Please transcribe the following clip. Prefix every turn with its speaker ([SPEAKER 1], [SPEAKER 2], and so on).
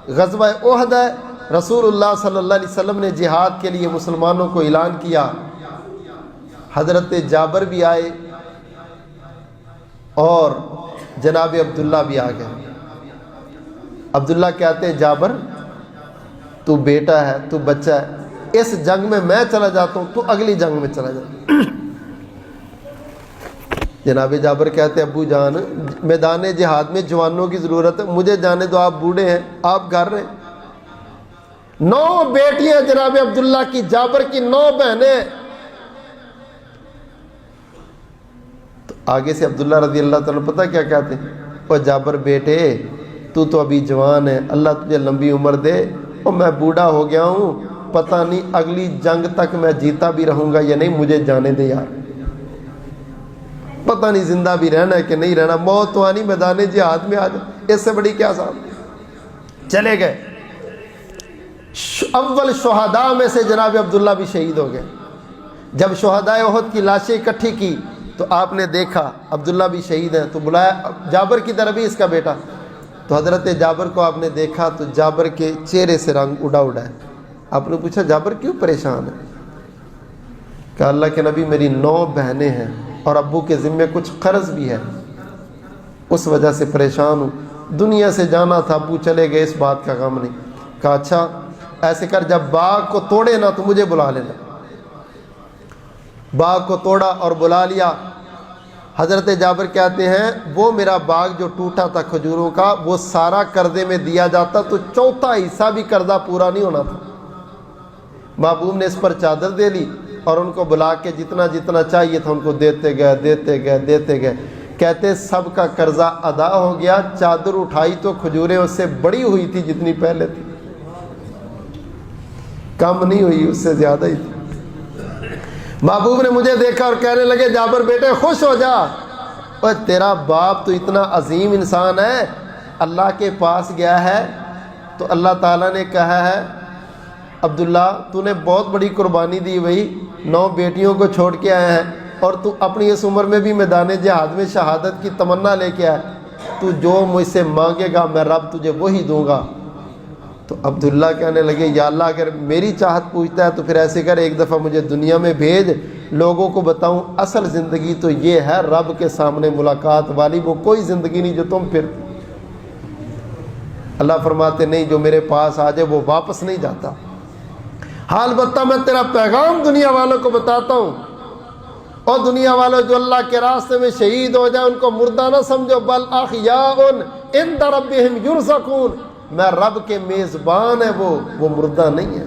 [SPEAKER 1] غزوہ احد ہے، رسول اللہ صلی اللہ علیہ وسلم نے جہاد کے لیے مسلمانوں کو اعلان کیا، حضرت جابر بھی آئے اور جناب عبداللہ بھی آ گئے۔ عبداللہ کہتے ہیں جابر تو بیٹا ہے، تو بچہ ہے، اس جنگ میں چلا جاتا ہوں، تو اگلی جنگ میں چلا جاتا۔ جناب جابر کہتے ہیں ابو جان میدان جہاد میں جوانوں کی ضرورت ہے، مجھے جانے دو، آپ بوڑھے ہیں، آپ گھر رہے۔ 9 بیٹیاں جناب عبداللہ کی، جابر کی 9 بہنیں۔ تو آگے سے عبداللہ رضی اللہ تعالیٰ پتہ کیا کہتے ہیں، او جابر بیٹے تو ابھی جوان ہے، اللہ تجھے لمبی عمر دے، اور میں بوڑھا ہو گیا ہوں، پتہ نہیں اگلی جنگ تک میں جیتا بھی رہوں گا یا نہیں، مجھے جانے دے یار، پتہ نہیں زندہ بھی رہنا ہے کہ نہیں رہنا، موت تو آنی میدان جہاد میں آ جائے، اس سے بڑی کیا صاحب۔ چلے گئے، اول شہداء میں سے جناب عبداللہ بھی شہید ہو گئے۔ جب شہداء احد کی لاشیں اکٹھی کی تو آپ نے دیکھا عبداللہ بھی شہید ہیں، تو بلایا جابر کی طرف بھی اس کا بیٹا، تو حضرت جابر کو آپ نے دیکھا تو جابر کے چہرے سے رنگ اڑا ہے۔ آپ نے پوچھا جابر کیوں پریشان ہے؟ کہا اللہ کے نبی میری 9 بہنیں ہیں اور ابو کے ذمے کچھ قرض بھی ہے، اس وجہ سے پریشان ہوں، دنیا سے جانا تھا، ابو چلے گئے، اس بات کا غم نہیں۔ کہا اچھا ایسے کر، جب باغ کو توڑے نا تو مجھے بلا لینا۔ باغ کو توڑا اور بلا لیا۔ حضرت جابر کہتے ہیں وہ میرا باغ جو ٹوٹا تھا کھجوروں کا، وہ سارا قرضے میں دیا جاتا تو 4تھا حصہ بھی قرضہ پورا نہیں ہونا تھا۔ محبوب نے اس پر چادر دے لی اور ان کو بلا کے جتنا جتنا چاہیے تھا ان کو دیتے گئے۔ کہتے سب کا قرضہ ادا ہو گیا، چادر اٹھائی تو کھجوریں اس سے بڑی ہوئی تھی جتنی پہلے تھی، کم نہیں ہوئی، اس سے زیادہ ہی تھی۔ محبوب نے مجھے دیکھا اور کہنے لگے جابر بیٹے خوش ہو جا، اور تیرا باپ تو اتنا عظیم انسان ہے، اللہ کے پاس گیا ہے تو اللہ تعالیٰ نے کہا ہے عبداللہ تو نے بہت بڑی قربانی دی بھائی، 9 بیٹیوں کو چھوڑ کے آئے ہیں اور تو اپنی اس عمر میں بھی میدان جہاد میں شہادت کی تمنا لے کے آئے، تو جو مجھ سے مانگے گا میں رب تجھے وہی دوں گا۔ تو عبداللہ کہنے لگے یا اللہ اگر میری چاہت پوچھتا ہے تو پھر ایسے کر ایک دفعہ مجھے دنیا میں بھیج، لوگوں کو بتاؤں اصل زندگی تو یہ ہے رب کے سامنے ملاقات والی، وہ کوئی زندگی نہیں جو تم پھر۔ اللہ فرماتے نہیں جو میرے پاس آ جائے وہ واپس نہیں جاتا۔ حال بتا میں تیرا پیغام دنیا والوں کو بتاتا ہوں، اور دنیا والوں جو اللہ کے راستے میں شہید ہو جائے ان کو مردہ نہ سمجھو، بل احیاء عند ربہم یرزقون، میں رب کے میزبان ہے، وہ مردہ نہیں ہے۔